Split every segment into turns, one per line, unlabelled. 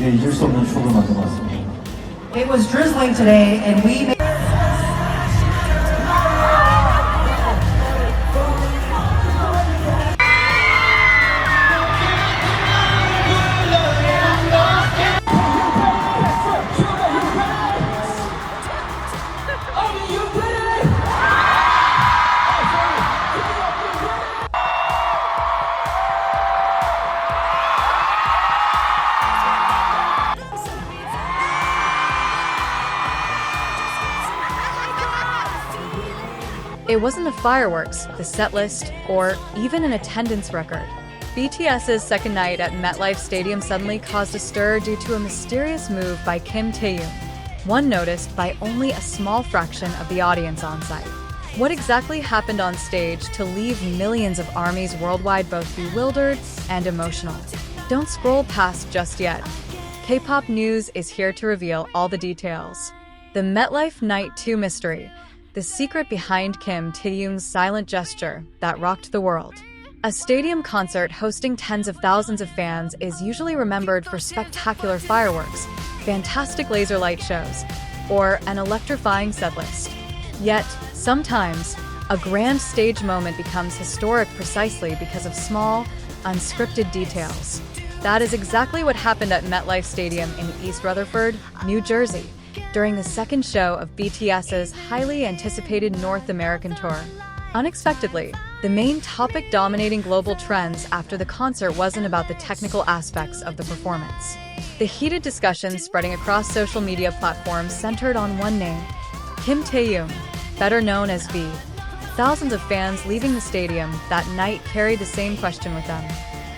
이제 잊을 수 없는 추억을 만든 것 같습니다.
It was drizzling today, and we made
It wasn't the fireworks, the setlist, or even an attendance record. BTS's second night at MetLife Stadium suddenly caused a stir due to a mysterious move by Kim Taehyung, one noticed by only a small fraction of the audience on site. What exactly happened on stage to leave millions of ARMYs worldwide both bewildered and emotional? Don't scroll past just yet. K-pop News is here to reveal all the details. The MetLife Night 2 mystery. The secret behind Kim Taehyung's silent gesture that rocked the world. A stadium concert hosting tens of thousands of fans is usually remembered for spectacular fireworks, fantastic laser light shows, or an electrifying setlist. Yet, sometimes, a grand stage moment becomes historic precisely because of small, unscripted details. That is exactly what happened at MetLife Stadium in East Rutherford, New Jersey, during the second show of BTS's highly anticipated North American tour. Unexpectedly, the main topic dominating global trends after the concert wasn't about the technical aspects of the performance. The heated discussions spreading across social media platforms centered on one name, Kim Taehyung, better known as V. Thousands of fans leaving the stadium that night carried the same question with them.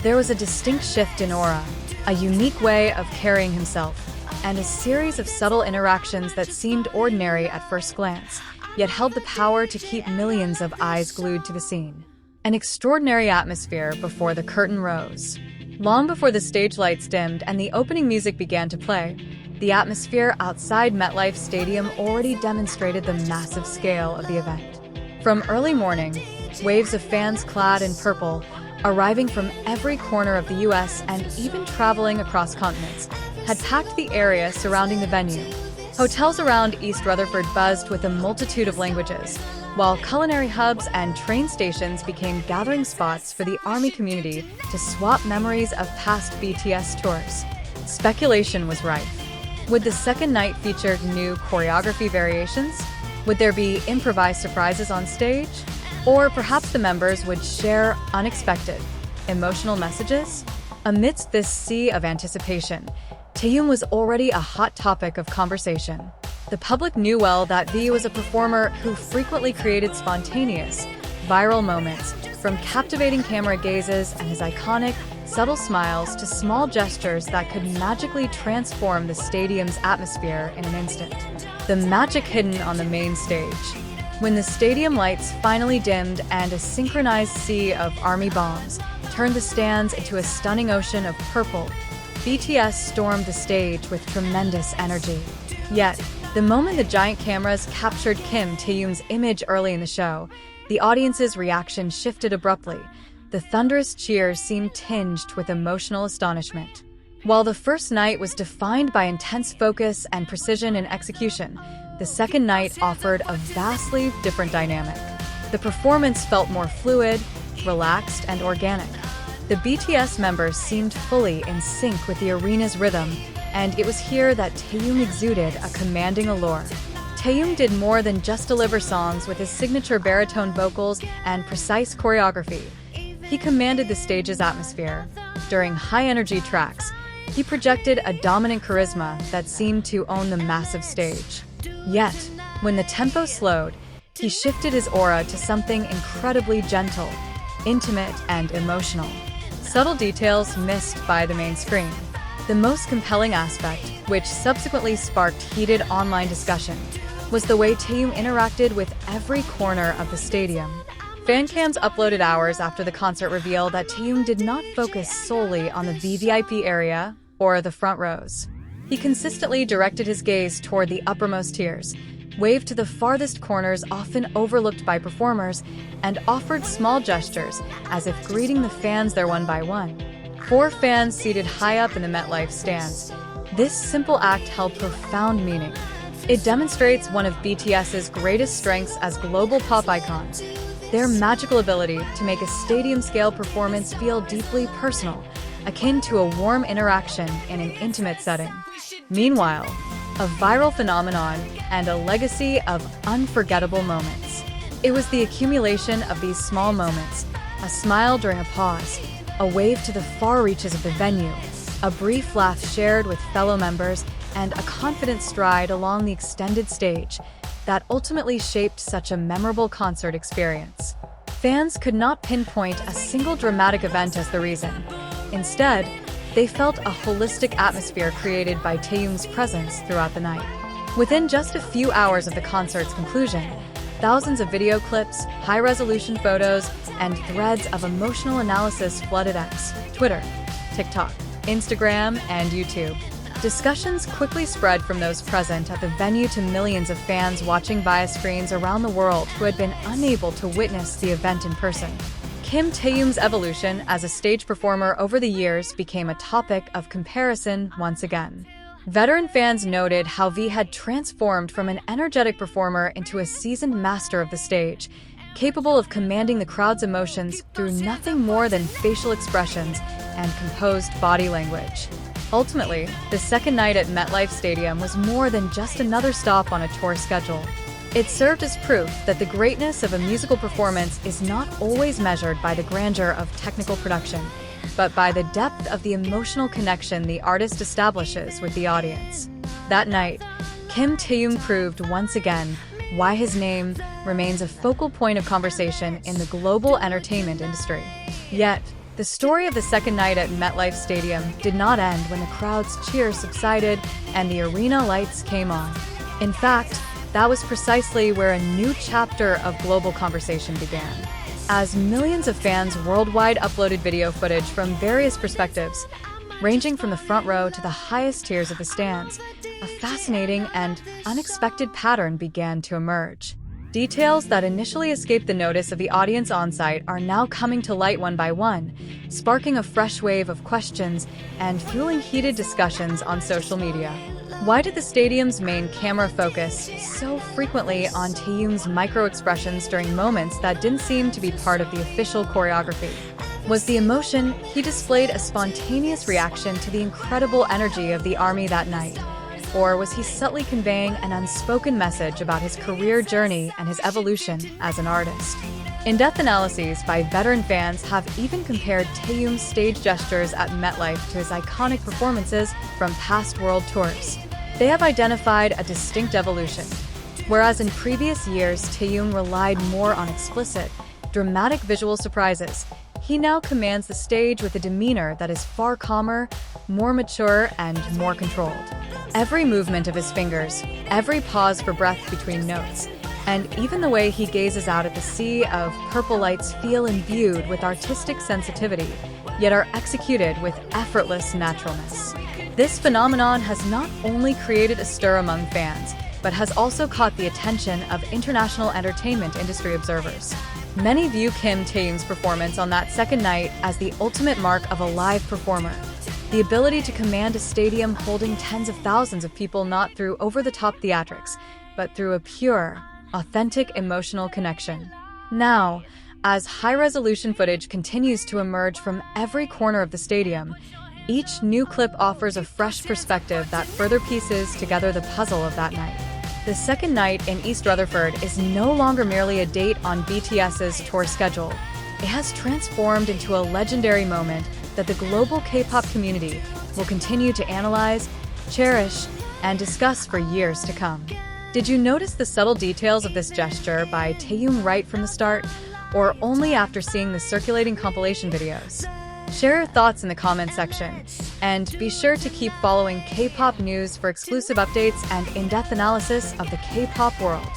There was a distinct shift in aura, a unique way of carrying himself, and a series of subtle interactions that seemed ordinary at first glance, yet held the power to keep millions of eyes glued to the scene. An extraordinary atmosphere before the curtain rose. Long before the stage lights dimmed and the opening music began to play, the atmosphere outside MetLife Stadium already demonstrated the massive scale of the event. From early morning, waves of fans clad in purple, arriving from every corner of the US and even traveling across continents, had packed the area surrounding the venue. Hotels around East Rutherford buzzed with a multitude of languages, while culinary hubs and train stations became gathering spots for the ARMY community to swap memories of past BTS tours. Speculation was rife. Would the second night feature new choreography variations? Would there be improvised surprises on stage? Or perhaps the members would share unexpected, emotional messages? Amidst this sea of anticipation, Taehyung was already a hot topic of conversation. The public knew well that V was a performer who frequently created spontaneous, viral moments, from captivating camera gazes and his iconic, subtle smiles to small gestures that could magically transform the stadium's atmosphere in an instant. The magic hidden on the main stage. When the stadium lights finally dimmed and a synchronized sea of ARMY bombs turned the stands into a stunning ocean of purple, BTS stormed the stage with tremendous energy. Yet, the moment the giant cameras captured Kim Taehyung's image early in the show, the audience's reaction shifted abruptly. The thunderous cheers seemed tinged with emotional astonishment. While the first night was defined by intense focus and precision in execution, the second night offered a vastly different dynamic. The performance felt more fluid, relaxed, and organic. The BTS members seemed fully in sync with the arena's rhythm, and it was here that Taehyung exuded a commanding allure. Taehyung did more than just deliver songs with his signature baritone vocals and precise choreography. He commanded the stage's atmosphere. During high-energy tracks, he projected a dominant charisma that seemed to own the massive stage. Yet, when the tempo slowed, he shifted his aura to something incredibly gentle, intimate, and emotional. Subtle details missed by the main screen. The most compelling aspect, which subsequently sparked heated online discussion, was the way Taehyung interacted with every corner of the stadium. Fancams uploaded hours after the concert revealed that Taehyung did not focus solely on the VVIP area or the front rows. He consistently directed his gaze toward the uppermost tiers, waved to the farthest corners often overlooked by performers, and offered small gestures as if greeting the fans there one by one. 4 fans seated high up in the MetLife stands This simple act held profound meaning. It demonstrates one of BTS's greatest strengths as global pop icons: their magical ability to make a stadium-scale performance feel deeply personal, akin to a warm interaction in an intimate setting. Meanwhile, a viral phenomenon and a legacy of unforgettable moments. It was the accumulation of these small moments: a smile during a pause, a wave to the far reaches of the venue, a brief laugh shared with fellow members, and a confident stride along the extended stage that ultimately shaped such a memorable concert experience. Fans could not pinpoint a single dramatic event as the reason. Instead, they felt a holistic atmosphere created by Taehyung's presence throughout the night. Within just a few hours of the concert's conclusion, thousands of video clips, high-resolution photos, and threads of emotional analysis flooded X, Twitter, TikTok, Instagram, and YouTube. Discussions quickly spread from those present at the venue to millions of fans watching via screens around the world who had been unable to witness the event in person. Kim Taehyung's evolution as a stage performer over the years became a topic of comparison once again. Veteran fans noted how V had transformed from an energetic performer into a seasoned master of the stage, capable of commanding the crowd's emotions through nothing more than facial expressions and composed body language. Ultimately, the second night at MetLife Stadium was more than just another stop on a tour schedule. It served as proof that the greatness of a musical performance is not always measured by the grandeur of technical production, but by the depth of the emotional connection the artist establishes with the audience. That night, Kim Taehyung proved once again why his name remains a focal point of conversation in the global entertainment industry. Yet, the story of the second night at MetLife Stadium did not end when the crowd's cheers subsided and the arena lights came on. In fact, that was precisely where a new chapter of global conversation began. As millions of fans worldwide uploaded video footage from various perspectives, ranging from the front row to the highest tiers of the stands, a fascinating and unexpected pattern began to emerge. Details that initially escaped the notice of the audience on-site are now coming to light one by one, sparking a fresh wave of questions and fueling heated discussions on social media. Why did the stadium's main camera focus so frequently on Taehyung's micro-expressions during moments that didn't seem to be part of the official choreography? Was the emotion he displayed a spontaneous reaction to the incredible energy of the army that night? Or was he subtly conveying an unspoken message about his career journey and his evolution as an artist? In-depth analyses by veteran fans have even compared Taehyung's stage gestures at MetLife to his iconic performances from past world tours. They have identified a distinct evolution. Whereas in previous years Taehyung relied more on explicit, dramatic visual surprises, he now commands the stage with a demeanor that is far calmer, more mature, and more controlled. Every movement of his fingers, every pause for breath between notes, and even the way he gazes out at the sea of purple lights feel imbued with artistic sensitivity, yet are executed with effortless naturalness. This phenomenon has not only created a stir among fans, but has also caught the attention of international entertainment industry observers. Many view Kim Taehyung's performance on that second night as the ultimate mark of a live performer. The ability to command a stadium holding tens of thousands of people not through over-the-top theatrics, but through a pure, authentic emotional connection. Now, as high-resolution footage continues to emerge from every corner of the stadium, each new clip offers a fresh perspective that further pieces together the puzzle of that night. The second night in East Rutherford is no longer merely a date on BTS's tour schedule. It has transformed into a legendary moment that the global K-pop community will continue to analyze, cherish, and discuss for years to come. Did you notice the subtle details of this gesture by Taehyung right from the start, or only after seeing the circulating compilation videos? Share your thoughts in the comment section, and be sure to keep following K-pop news for exclusive updates and in-depth analysis of the K-pop world.